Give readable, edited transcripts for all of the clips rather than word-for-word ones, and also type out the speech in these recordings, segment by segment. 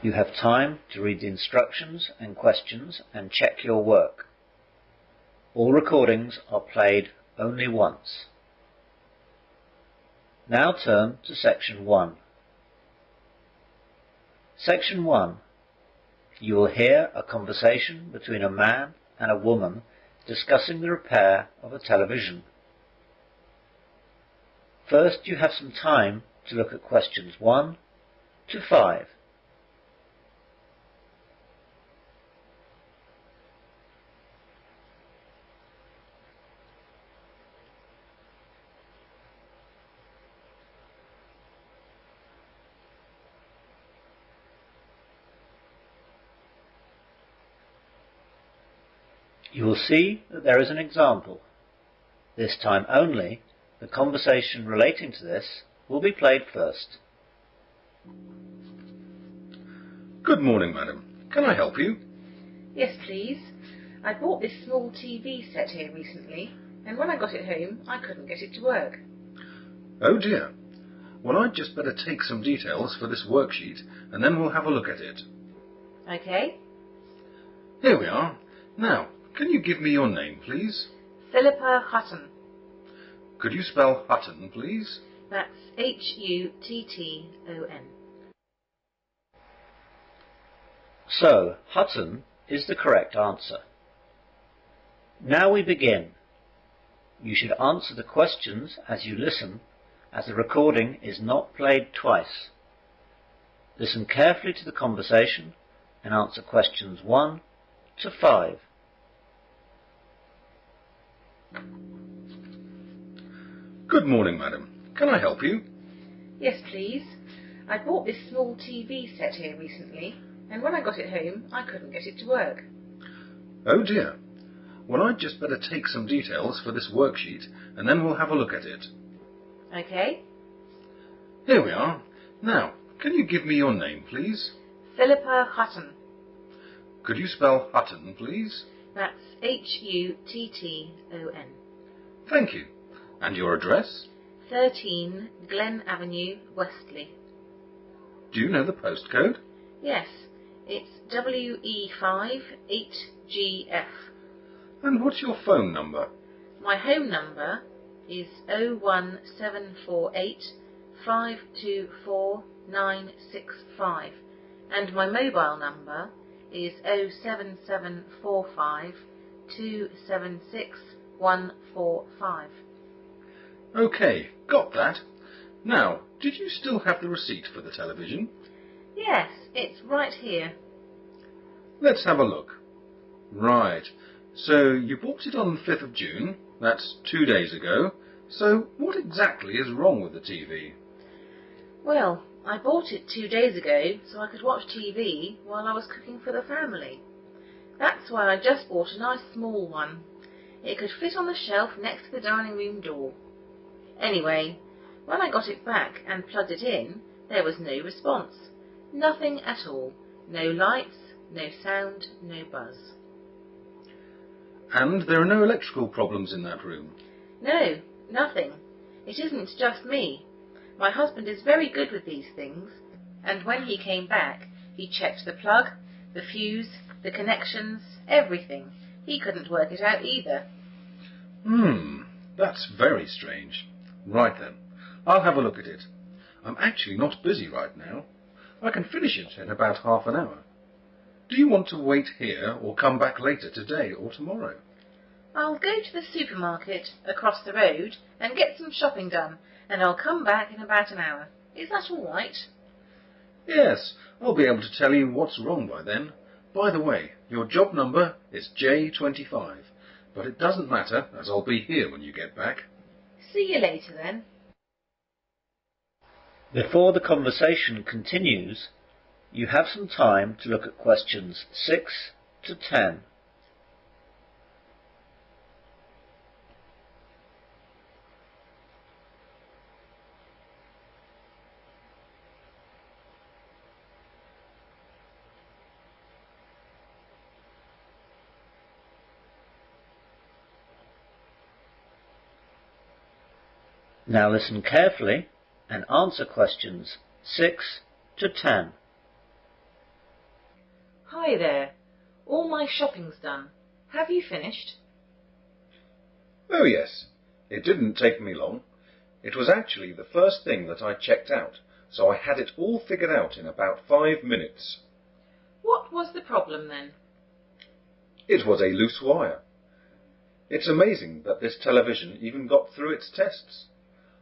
You have time to read the instructions and questions and check your work. All recordings are played only once. Now turn to Section 1. Section 1. You will hear a conversation between a man and a woman discussing the repair of a television. First, you have some time to look at questions 1 to 5. You will see that there is an example. This time only, the conversation relating to this will be played first. Good morning, madam. Can I help you? Yes, please. I bought this small TV set here recently, and when I got it home, I couldn't get it to work. Oh dear. Well, I'd just better take some details for this worksheet, and then we'll have a look at it. Okay. Here we are. Now, can you give me your name, please? Philippa Hutton. Could you spell Hutton, please? That's Hutton. So, Hutton is the correct answer. Now we begin. You should answer the questions as you listen, as the recording is not played twice. Listen carefully to the conversation and answer questions 1 to 5. Good morning, madam. Can I help you? Yes, please. I bought this small TV set here recently, and when I got it home, I couldn't get it to work. Oh dear. Well, I'd just better take some details for this worksheet, and then we'll have a look at it. Okay. Here we are. Now, can you give me your name, please? Philippa Hutton. Could you spell Hutton, please? That's Hutton. Thank you. And your address? 13 Glen Avenue, Westley. Do you know the postcode? Yes, it's WE5 8GF. And what's your phone number? My home number is 01748 524 965, and my mobile number is 07745 276 145. OK, got that. Now, did you still have the receipt for the television? Yes, it's right here. Let's have a look. Right, so you bought it on the 5th of June, that's 2 days ago. So what exactly is wrong with the TV? Well, I bought it 2 days ago so I could watch TV while I was cooking for the family. That's why I just bought a nice small one. It could fit on the shelf next to the dining room door. Anyway, when I got it back and plugged it in, there was no response. Nothing at all. No lights, no sound, no buzz. And there are no electrical problems in that room? No, nothing. It isn't just me. My husband is very good with these things, and when he came back, he checked the plug, the fuse, the connections, everything. He couldn't work it out either. That's very strange. Right then, I'll have a look at it. I'm actually not busy right now. I can finish it in about half an hour. Do you want to wait here or come back later today or tomorrow? I'll go to the supermarket across the road and get some shopping done, and I'll come back in about an hour. Is that all right? Yes, I'll be able to tell you what's wrong by then. By the way, your job number is J25, but it doesn't matter as I'll be here when you get back. See you later then. Before the conversation continues, you have some time to look at questions 6 to 10. Now listen carefully and answer questions 6 to 10. Hi there. All my shopping's done. Have you finished? Oh yes, it didn't take me long. It was actually the first thing that I checked out, so I had it all figured out in about 5 minutes. What was the problem then? It was a loose wire. It's amazing that this television even got through its tests.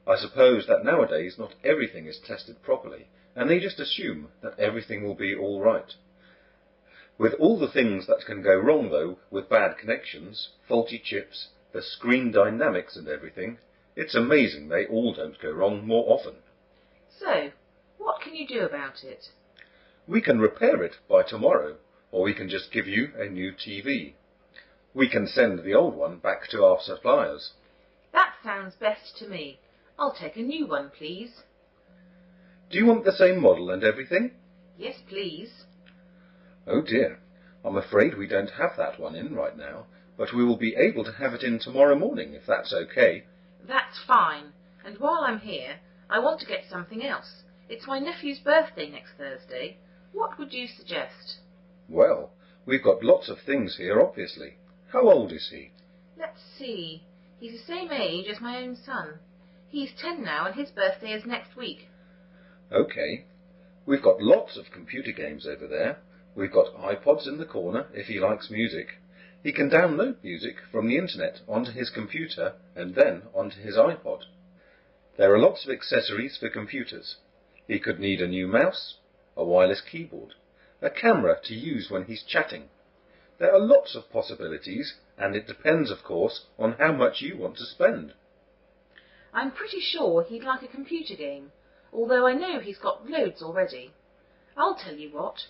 I suppose that nowadays not everything is tested properly, and they just assume that everything will be all right. With all the things that can go wrong, though, with bad connections, faulty chips, the screen dynamics and everything, it's amazing they all don't go wrong more often. So, what can you do about it? We can repair it by tomorrow, or we can just give you a new TV. We can send the old one back to our suppliers. That sounds best to me. I'll take a new one, please. Do you want the same model and everything? Yes, please. Oh dear, I'm afraid we don't have that one in right now, but we will be able to have it in tomorrow morning, if that's okay. That's fine. And while I'm here, I want to get something else. It's my nephew's birthday next Thursday. What would you suggest? Well, we've got lots of things here, obviously. How old is he? Let's see. He's the same age as my own son. He's 10 now, and his birthday is next week. Okay. We've got lots of computer games over there. We've got iPods in the corner if he likes music. He can download music from the internet onto his computer and then onto his iPod. There are lots of accessories for computers. He could need a new mouse, a wireless keyboard, a camera to use when he's chatting. There are lots of possibilities, and it depends, of course, on how much you want to spend. I'm pretty sure he'd like a computer game, although I know he's got loads already. I'll tell you what.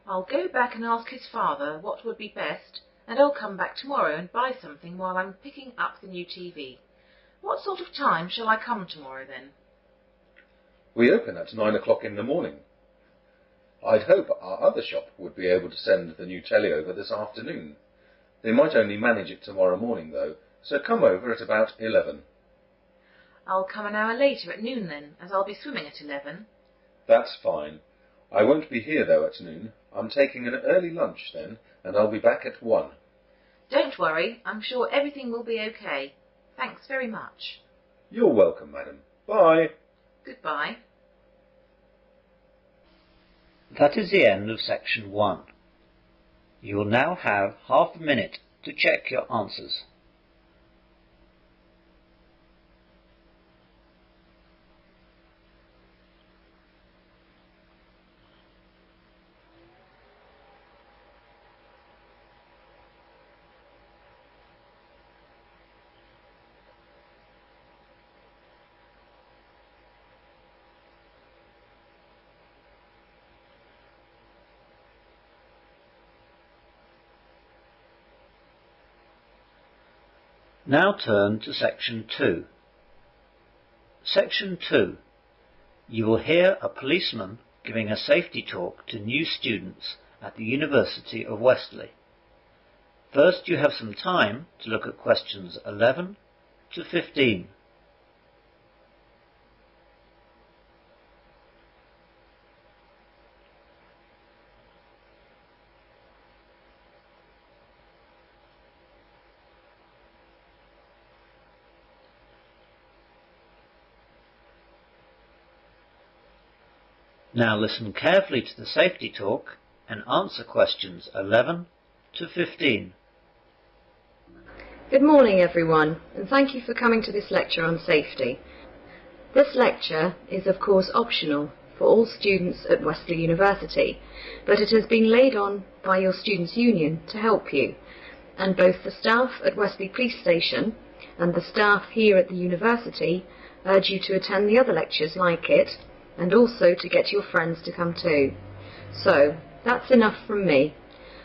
I'll go back and ask his father what would be best, and I'll come back tomorrow and buy something while I'm picking up the new TV. What sort of time shall I come tomorrow then? We open at 9 o'clock in the morning. I'd hope our other shop would be able to send the new telly over this afternoon. They might only manage it tomorrow morning, though, so come over at about 11. I'll come an hour later at noon then, as I'll be swimming at 11. That's fine. I won't be here, though, at noon. I'm taking an early lunch then, and I'll be back at 1. Don't worry, I'm sure everything will be okay. Thanks very much. You're welcome, madam. Bye. Goodbye. That is the end of section 1. You will now have half a minute to check your answers. Now turn to section 2. Section 2. You will hear a policeman giving a safety talk to new students at the University of Wesley. First, you have some time to look at questions 11 to 15. Now listen carefully to the safety talk and answer questions 11 to 15. Good morning everyone, and thank you for coming to this lecture on safety. This lecture is of course optional for all students at Wesley University, but it has been laid on by your Students' Union to help you, and both the staff at Wesley Police Station and the staff here at the University urge you to attend the other lectures like it, and also to get your friends to come too. So, that's enough from me.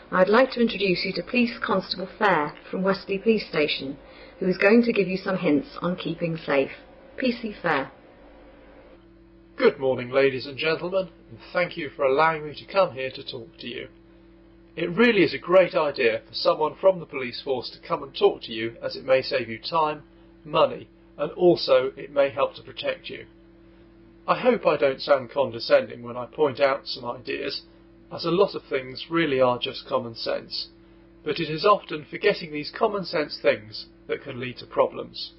I'd like to introduce you to Police Constable Fair from Wesley Police Station, who is going to give you some hints on keeping safe. PC Fair. Good morning, ladies and gentlemen, and thank you for allowing me to come here to talk to you. It really is a great idea for someone from the police force to come and talk to you, as it may save you time, money, and also it may help to protect you. I hope I don't sound condescending when I point out some ideas, as a lot of things really are just common sense, but it is often forgetting these common sense things that can lead to problems.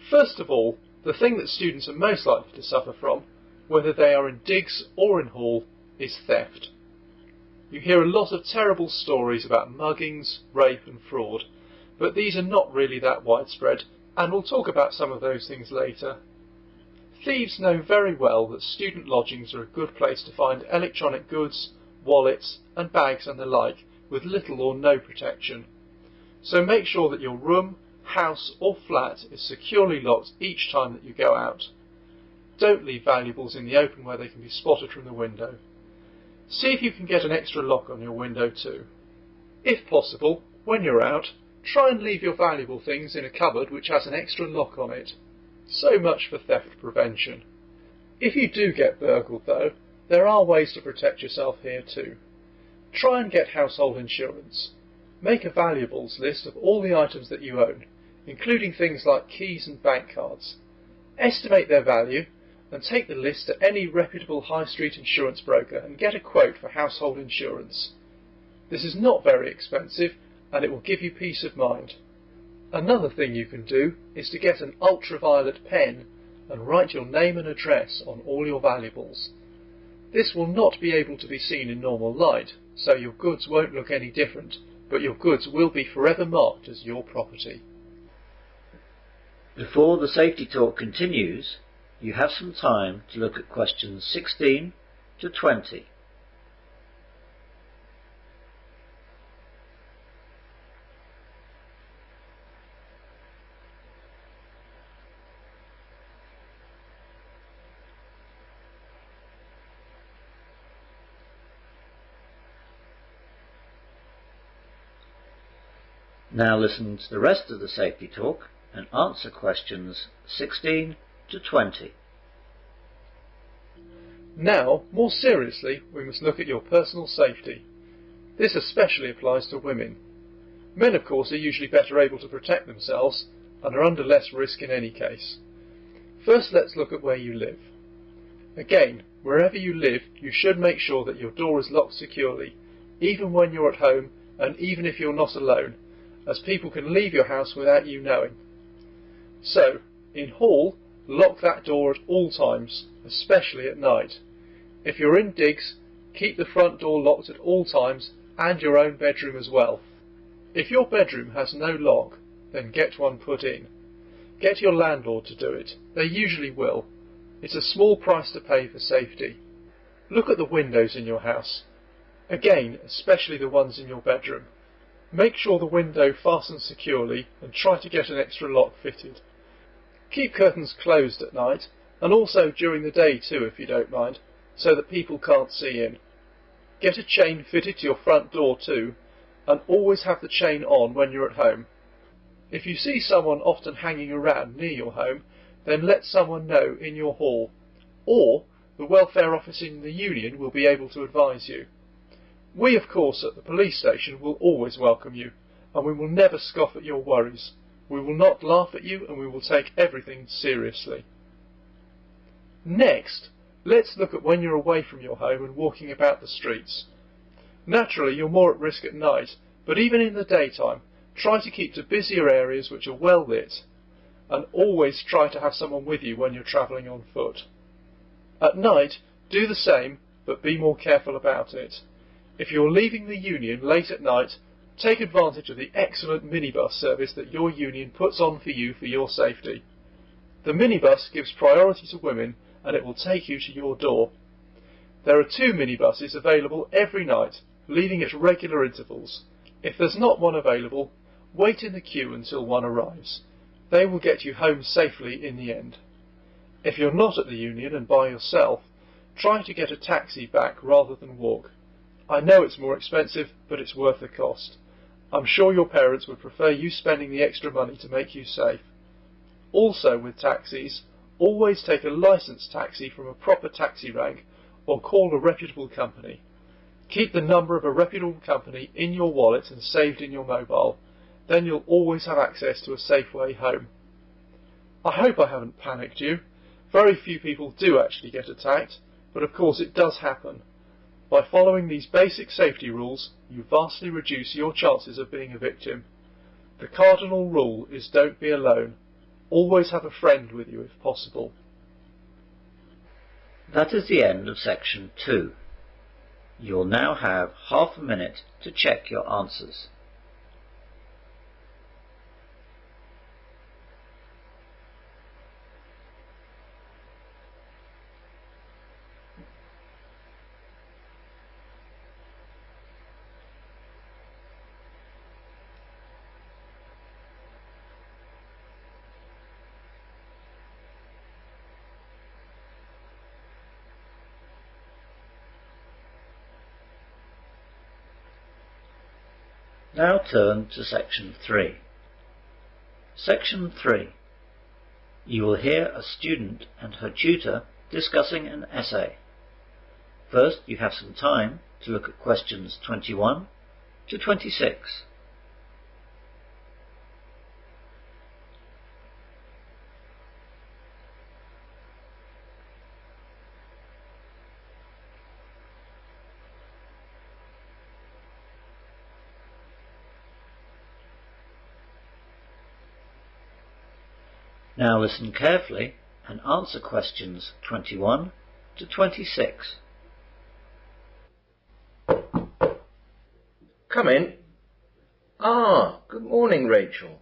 First of all, the thing that students are most likely to suffer from, whether they are in digs or in hall, is theft. You hear a lot of terrible stories about muggings, rape and fraud, but these are not really that widespread, and we'll talk about some of those things later. Thieves know very well that student lodgings are a good place to find electronic goods, wallets and bags and the like with little or no protection. So make sure that your room, house or flat is securely locked each time that you go out. Don't leave valuables in the open where they can be spotted from the window. See if you can get an extra lock on your window too. If possible, when you're out, try and leave your valuable things in a cupboard which has an extra lock on it. So much for theft prevention. If you do get burgled though, there are ways to protect yourself here too. Try and get household insurance. Make a valuables list of all the items that you own, including things like keys and bank cards. Estimate their value and take the list to any reputable high street insurance broker and get a quote for household insurance. This is not very expensive and it will give you peace of mind. Another thing you can do is to get an ultraviolet pen and write your name and address on all your valuables. This will not be able to be seen in normal light, so your goods won't look any different, but your goods will be forever marked as your property. Before the safety talk continues, you have some time to look at questions 16 to 20. Now listen to the rest of the safety talk and answer questions 16 to 20. Now, more seriously, we must look at your personal safety. This especially applies to women. Men, of course, are usually better able to protect themselves and are under less risk in any case. First, let's look at where you live. Again, wherever you live, you should make sure that your door is locked securely, even when you're at home and even if you're not alone, as people can leave your house without you knowing. So, in hall, lock that door at all times, especially at night. If you're in digs, keep the front door locked at all times and your own bedroom as well. If your bedroom has no lock, then get one put in. Get your landlord to do it. They usually will. It's a small price to pay for safety. Look at the windows in your house. Again, especially the ones in your bedroom. Make sure the window fastens securely and try to get an extra lock fitted. Keep curtains closed at night, and also during the day too if you don't mind, so that people can't see in. Get a chain fitted to your front door too, and always have the chain on when you're at home. If you see someone often hanging around near your home, then let someone know in your hall, or the welfare office in the union will be able to advise you. We, of course, at the police station will always welcome you, and we will never scoff at your worries. We will not laugh at you, and we will take everything seriously. Next, let's look at when you're away from your home and walking about the streets. Naturally, you're more at risk at night, but even in the daytime, try to keep to busier areas which are well lit, and always try to have someone with you when you're travelling on foot. At night, do the same, but be more careful about it. If you're leaving the union late at night, take advantage of the excellent minibus service that your union puts on for you for your safety. The minibus gives priority to women and it will take you to your door. There are 2 minibuses available every night, leaving at regular intervals. If there's not one available, wait in the queue until one arrives. They will get you home safely in the end. If you're not at the union and by yourself, try to get a taxi back rather than walk. I know it's more expensive, but it's worth the cost. I'm sure your parents would prefer you spending the extra money to make you safe. Also with taxis, always take a licensed taxi from a proper taxi rank or call a reputable company. Keep the number of a reputable company in your wallet and saved in your mobile. Then you'll always have access to a safe way home. I hope I haven't panicked you. Very few people do actually get attacked, but of course it does happen. By following these basic safety rules, you vastly reduce your chances of being a victim. The cardinal rule is don't be alone. Always have a friend with you if possible. That is the end of section 2. You'll now have half a minute to check your answers. Now turn to section 3. Section 3. You will hear a student and her tutor discussing an essay. First, you have some time to look at questions 21 to 26. Now listen carefully and answer questions 21 to 26. Come in. Good morning, Rachel.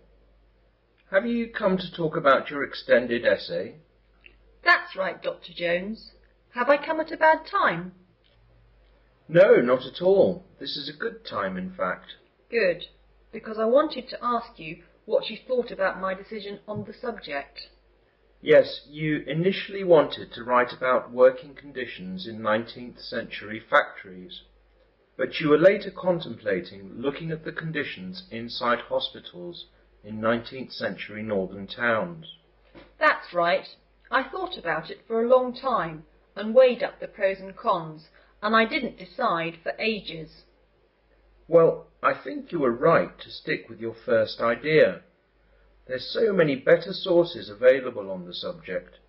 Have you come to talk about your extended essay? That's right, Dr. Jones. Have I come at a bad time? No, not at all. This is a good time, in fact. Good, because I wanted to ask you what you thought about my decision on the subject. Yes, you initially wanted to write about working conditions in 19th century factories, but you were later contemplating looking at the conditions inside hospitals in 19th century northern towns. That's right. I thought about it for a long time and weighed up the pros and cons, and I didn't decide for ages. Well, I think you were right to stick with your first idea. There's so many better sources available on the subject.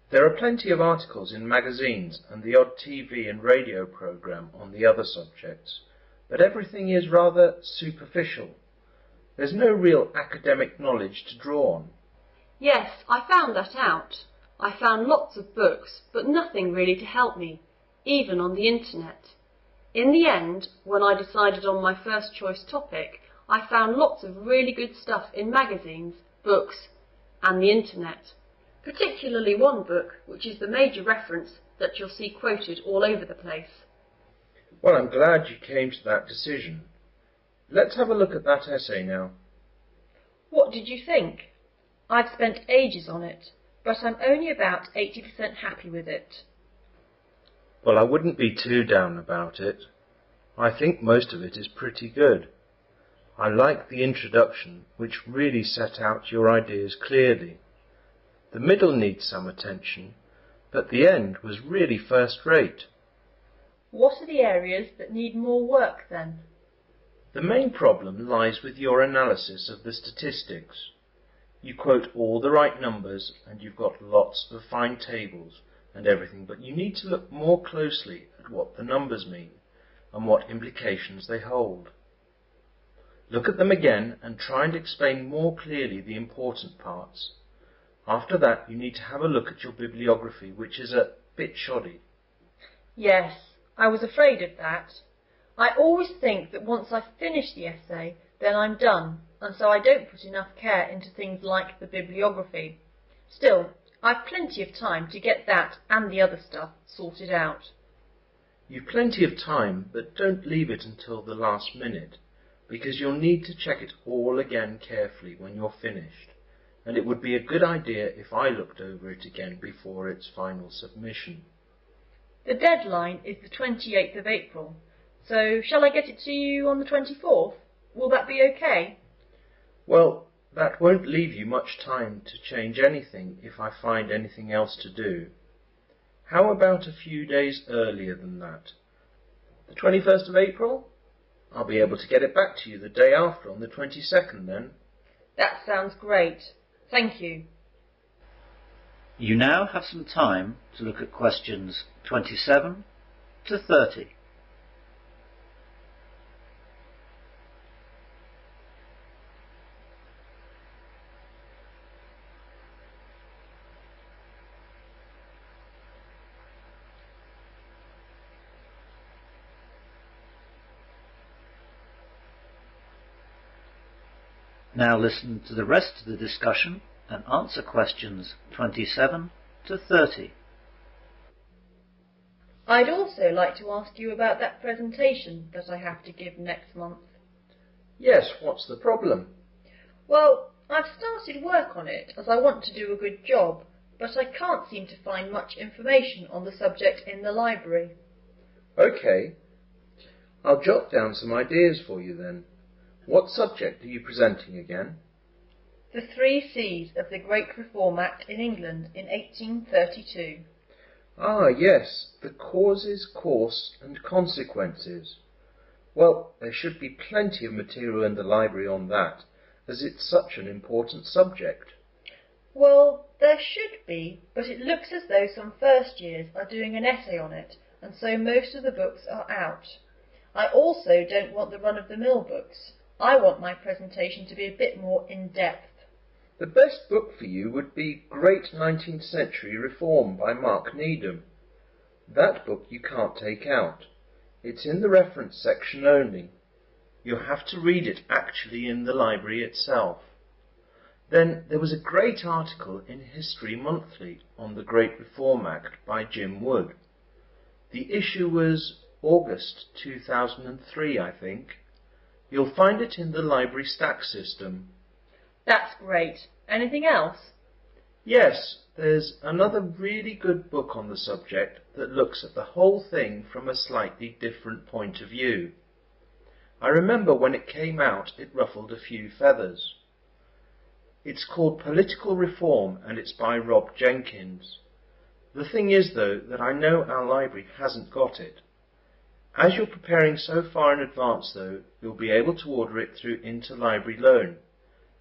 There are plenty of articles in magazines and the odd TV and radio program on the other subjects, but everything is rather superficial. There's no real academic knowledge to draw on. Yes, I found that out. I found lots of books, but nothing really to help me, even on the internet. In the end, when I decided on my first choice topic, I found lots of really good stuff in magazines, books, and the internet. Particularly one book, which is the major reference that you'll see quoted all over the place. Well, I'm glad you came to that decision. Let's have a look at that essay now. What did you think? I've spent ages on it, but I'm only about 80% happy with it. Well, I wouldn't be too down about it. I think most of it is pretty good. I like the introduction, which really set out your ideas clearly. The middle needs some attention, but the end was really first-rate. What are the areas that need more work, then? The main problem lies with your analysis of the statistics. You quote all the right numbers, and you've got lots of fine tables and everything, but you need to look more closely at what the numbers mean and what implications they hold. Look at them again and try and explain more clearly the important parts. After that, you need to have a look at your bibliography, which is a bit shoddy. Yes, I was afraid of that. I always think that once I've finished the essay, then I'm done, and so I don't put enough care into things like the bibliography. Still, I've plenty of time to get that and the other stuff sorted out. You've plenty of time, but don't leave it until the last minute, because you'll need to check it all again carefully when you're finished, and it would be a good idea if I looked over it again before its final submission. The deadline is the 28th of April, so shall I get it to you on the 24th? Will that be okay? Well, that won't leave you much time to change anything if I find anything else to do. How about a few days earlier than that? The 21st of April? I'll be able to get it back to you the day after, on the 22nd then. That sounds great. Thank you. You now have some time to look at questions 27 to 30. Now listen to the rest of the discussion and answer questions 27 to 30. I'd also like to ask you about that presentation that I have to give next month. Yes, what's the problem? Well, I've started work on it as I want to do a good job, but I can't seem to find much information on the subject in the library. OK. I'll jot down some ideas for you then. What subject are you presenting again? The 3 C's of the Great Reform Act in England in 1832. Ah, yes, the causes, course and consequences. Well, there should be plenty of material in the library on that, as it's such an important subject. Well, there should be, but it looks as though some first years are doing an essay on it, and so most of the books are out. I also don't want the run-of-the-mill books. I want my presentation to be a bit more in-depth. The best book for you would be Great 19th Century Reform by Mark Needham. That book you can't take out. It's in the reference section only. You'll have to read it actually in the library itself. Then there was a great article in History Monthly on the Great Reform Act by Jim Wood. The issue was August 2003, I think. You'll find it in the library stack system. That's great. Anything else? Yes, there's another really good book on the subject that looks at the whole thing from a slightly different point of view. I remember when it came out it ruffled a few feathers. It's called Political Reform and it's by Rob Jenkins. The thing is, though, that I know our library hasn't got it. As you're preparing so far in advance, though, you'll be able to order it through Interlibrary Loan.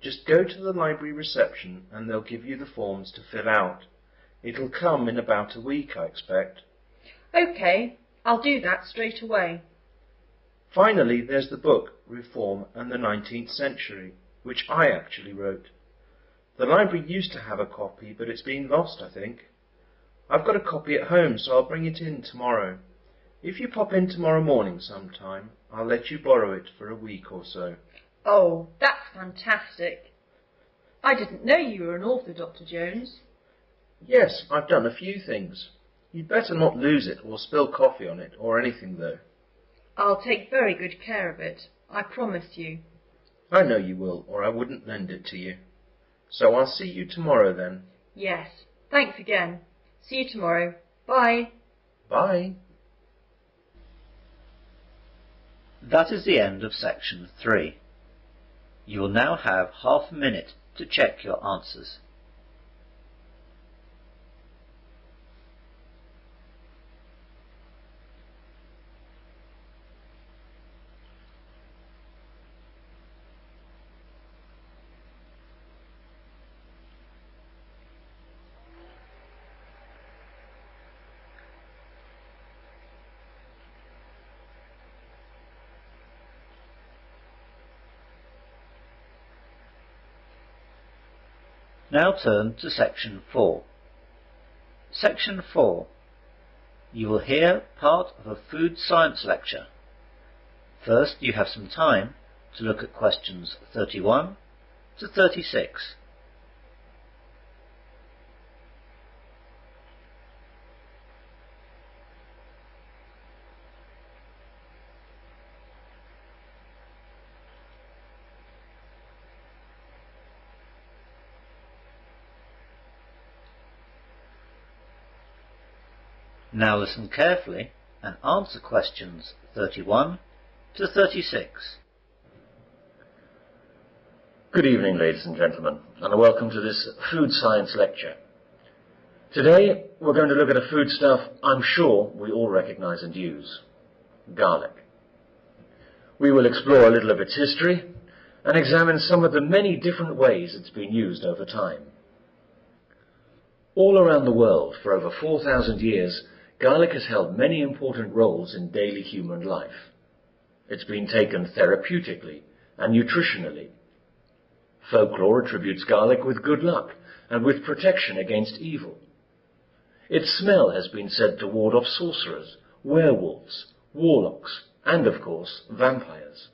Just go to the library reception and they'll give you the forms to fill out. It'll come in about a week, I expect. OK, I'll do that straight away. Finally, there's the book, Reform and the 19th Century, which I actually wrote. The library used to have a copy, but it's been lost, I think. I've got a copy at home, so I'll bring it in tomorrow. If you pop in tomorrow morning sometime, I'll let you borrow it for a week or so. Oh, that's fantastic. I didn't know you were an author, Dr. Jones. Yes, I've done a few things. You'd better not lose it or spill coffee on it or anything, though. I'll take very good care of it. I promise you. I know you will, or I wouldn't lend it to you. So I'll see you tomorrow then. Yes. Thanks again. See you tomorrow. Bye. Bye. That is the end of section 3. You will now have half a minute to check your answers. Now turn to section 4. Section 4. You will hear part of a food science lecture. First, you have some time to look at questions 31 to 36. Now listen carefully and answer questions 31 to 36. Good evening, ladies and gentlemen, and welcome to this food science lecture. Today we're going to look at a foodstuff I'm sure we all recognise and use: garlic. We will explore a little of its history and examine some of the many different ways it's been used over time. All around the world for over 4,000 years, garlic has held many important roles in daily human life. It's been taken therapeutically and nutritionally. Folklore attributes garlic with good luck and with protection against evil. Its smell has been said to ward off sorcerers, werewolves, warlocks, and, of course, vampires.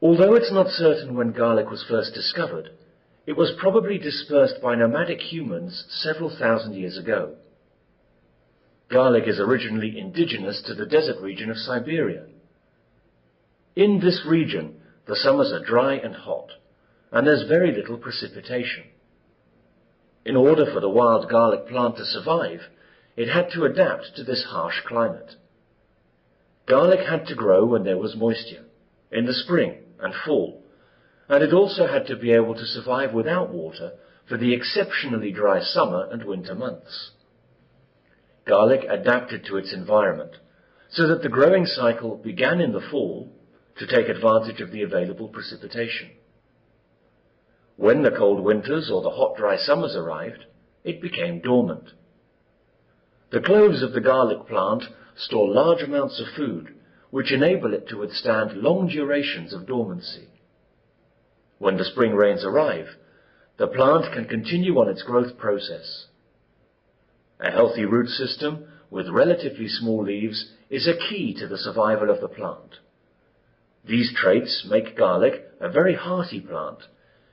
Although it's not certain when garlic was first discovered, it was probably dispersed by nomadic humans several thousand years ago. Garlic is originally indigenous to the desert region of Siberia. In this region, the summers are dry and hot, and there's very little precipitation. In order for the wild garlic plant to survive, it had to adapt to this harsh climate. Garlic had to grow when there was moisture, in the spring and fall, and it also had to be able to survive without water for the exceptionally dry summer and winter months. Garlic adapted to its environment, so that the growing cycle began in the fall to take advantage of the available precipitation. When the cold winters or the hot dry summers arrived, it became dormant. The cloves of the garlic plant store large amounts of food, which enable it to withstand long durations of dormancy. When the spring rains arrive, the plant can continue on its growth process. A healthy root system with relatively small leaves is a key to the survival of the plant. These traits make garlic a very hearty plant,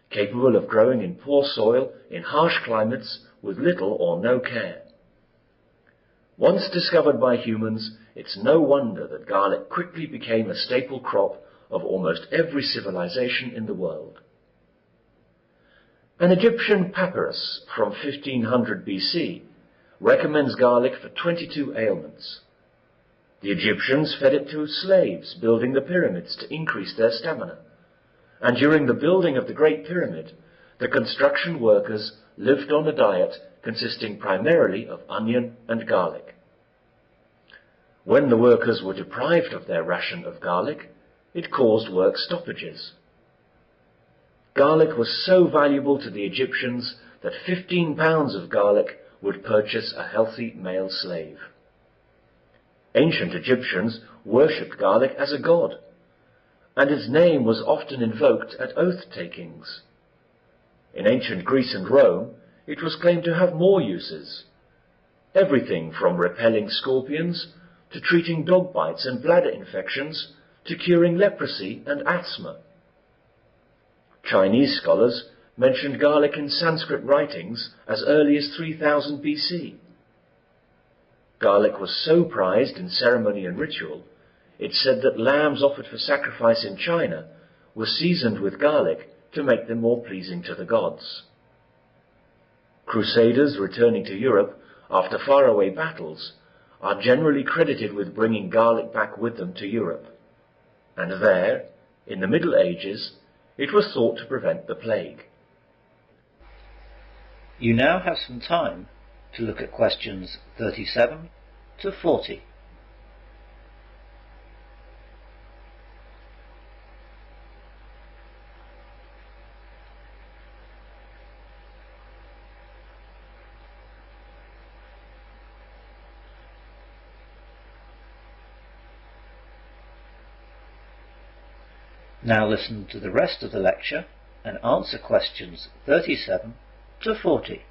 capable of growing in poor soil in harsh climates with little or no care. Once discovered by humans, it's no wonder that garlic quickly became a staple crop of almost every civilization in the world. An Egyptian papyrus from 1500 BC recommends garlic for 22 ailments. The Egyptians fed it to slaves building the pyramids to increase their stamina, and during the building of the Great Pyramid, the construction workers lived on a diet consisting primarily of onion and garlic. When the workers were deprived of their ration of garlic, it caused work stoppages. Garlic was so valuable to the Egyptians that 15 pounds of garlic would purchase a healthy male slave. Ancient Egyptians worshipped garlic as a god, and its name was often invoked at oath-takings. In ancient Greece and Rome, it was claimed to have more uses, everything from repelling scorpions to treating dog bites and bladder infections to curing leprosy and asthma. Chinese scholars mentioned garlic in Sanskrit writings as early as 3000 BC. Garlic was so prized in ceremony and ritual, it's said that lambs offered for sacrifice in China were seasoned with garlic to make them more pleasing to the gods. Crusaders returning to Europe after faraway battles are generally credited with bringing garlic back with them to Europe, and there, in the Middle Ages, it was thought to prevent the plague. You now have some time to look at questions 37 to 40. Now listen to the rest of the lecture and answer questions 37 to 40.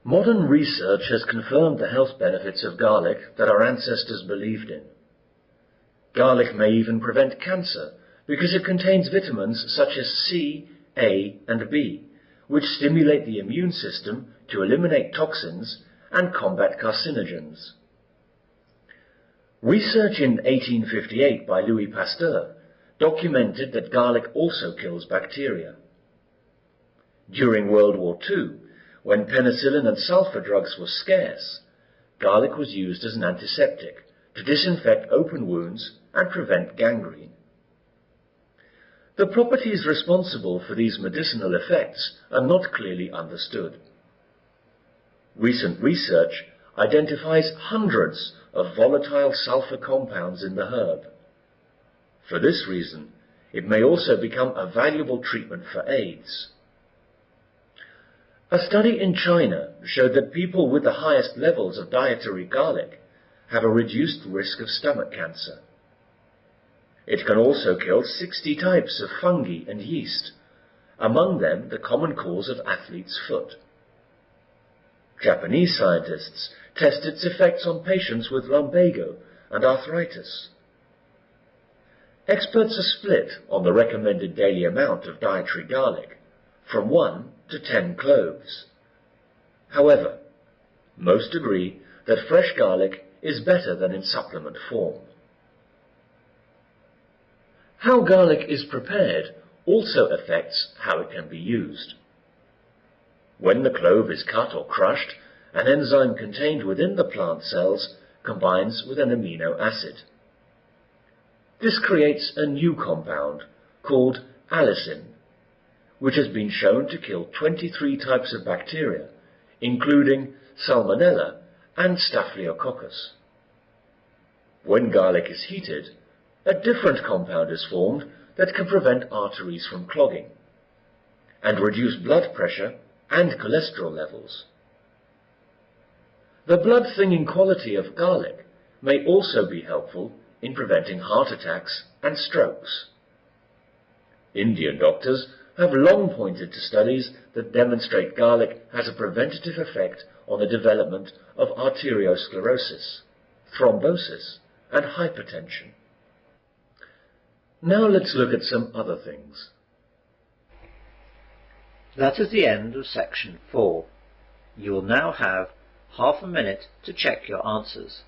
Modern research has confirmed the health benefits of garlic that our ancestors believed in. Garlic may even prevent cancer because it contains vitamins such as C, A, and B, which stimulate the immune system to eliminate toxins and combat carcinogens. Research in 1858 by Louis Pasteur documented that garlic also kills bacteria. During World War II, when penicillin and sulfur drugs were scarce, garlic was used as an antiseptic to disinfect open wounds and prevent gangrene. The properties responsible for these medicinal effects are not clearly understood. Recent research identifies hundreds of volatile sulfur compounds in the herb. For this reason, it may also become a valuable treatment for AIDS. A study in China showed that people with the highest levels of dietary garlic have a reduced risk of stomach cancer. It can also kill 60 types of fungi and yeast, among them the common cause of athlete's foot. Japanese scientists test its effects on patients with lumbago and arthritis. Experts are split on the recommended daily amount of dietary garlic, from 1 to 10 cloves. However, most agree that fresh garlic is better than in supplement form. How garlic is prepared also affects how it can be used. When the clove is cut or crushed, an enzyme contained within the plant cells combines with an amino acid. This creates a new compound called allicin, which has been shown to kill 23 types of bacteria, including Salmonella and Staphylococcus. When garlic is heated, a different compound is formed that can prevent arteries from clogging and reduce blood pressure and cholesterol levels. The blood-thinning quality of garlic may also be helpful in preventing heart attacks and strokes. Indian doctors have long pointed to studies that demonstrate garlic has a preventative effect on the development of arteriosclerosis, thrombosis, and hypertension. Now let's look at some other things. That is the end of section 4. You will now have half a minute to check your answers.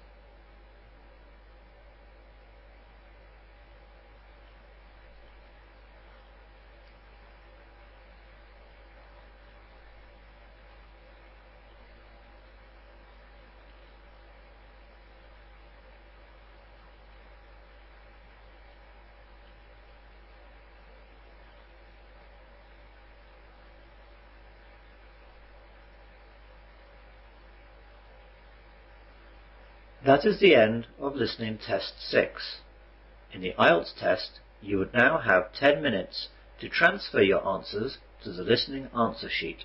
That is the end of listening test 6. In the IELTS test, you would now have 10 minutes to transfer your answers to the listening answer sheet.